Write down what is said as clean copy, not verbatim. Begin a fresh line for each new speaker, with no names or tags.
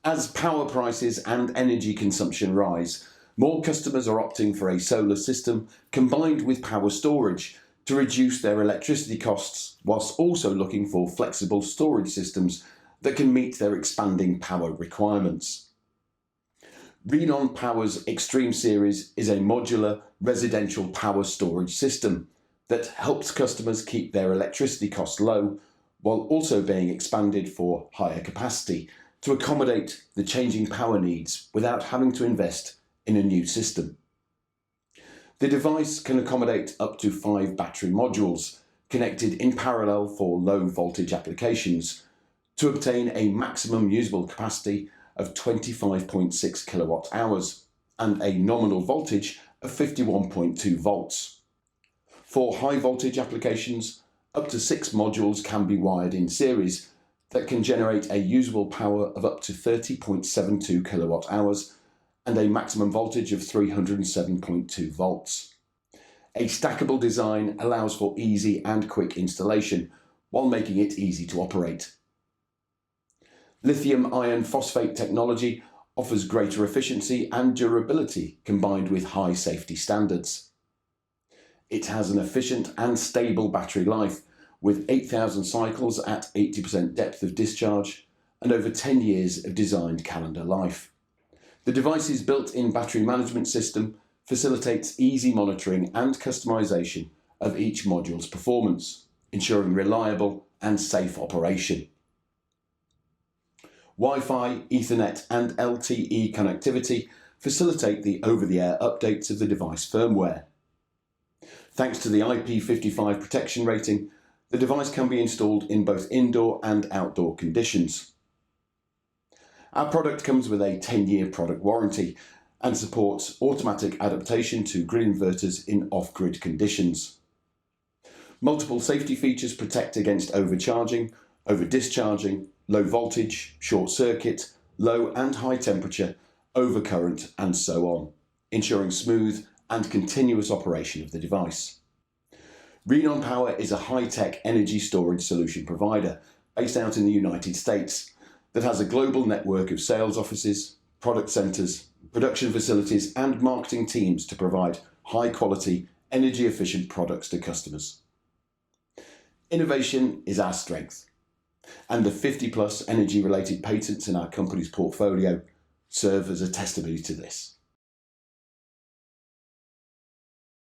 As power prices and energy consumption rise, more customers are opting for a solar system combined with power storage to reduce their electricity costs, whilst also looking for flexible storage systems that can meet their expanding power requirements. Renon Power's Xtreme series is a modular residential power storage system that helps customers keep their electricity costs low while also being expanded for higher capacity to accommodate the changing power needs without having to invest in a new system. The device can accommodate up to 5 battery modules connected in parallel for low voltage applications to obtain a maximum usable capacity of 25.6 kilowatt hours and a nominal voltage of 51.2 volts. For high voltage applications, up to 6 modules can be wired in series that can generate a usable power of up to 30.72 kilowatt hours and a maximum voltage of 307.2 volts. A stackable design allows for easy and quick installation while making it easy to operate. Lithium iron phosphate technology offers greater efficiency and durability combined with high safety standards. It has an efficient and stable battery life with 8,000 cycles at 80% depth of discharge and over 10 years of designed calendar life. The device's built-in battery management system facilitates easy monitoring and customization of each module's performance, ensuring reliable and safe operation. Wi-Fi, Ethernet and LTE connectivity facilitate the over-the-air updates of the device firmware. Thanks to the IP55 protection rating, the device can be installed in both indoor and outdoor conditions. Our product comes with a 10-year product warranty and supports automatic adaptation to grid inverters in off-grid conditions. Multiple safety features protect against overcharging, over-discharging, low voltage, short circuit, low and high temperature, overcurrent and so on, ensuring smooth and continuous operation of the device. Renon Power is a high-tech energy storage solution provider based out in the United States that has a global network of sales offices, product centres, production facilities and marketing teams to provide high-quality, energy-efficient products to customers. Innovation is our strength, and the 50+ energy-related patents in our company's portfolio serve as a testimony to this.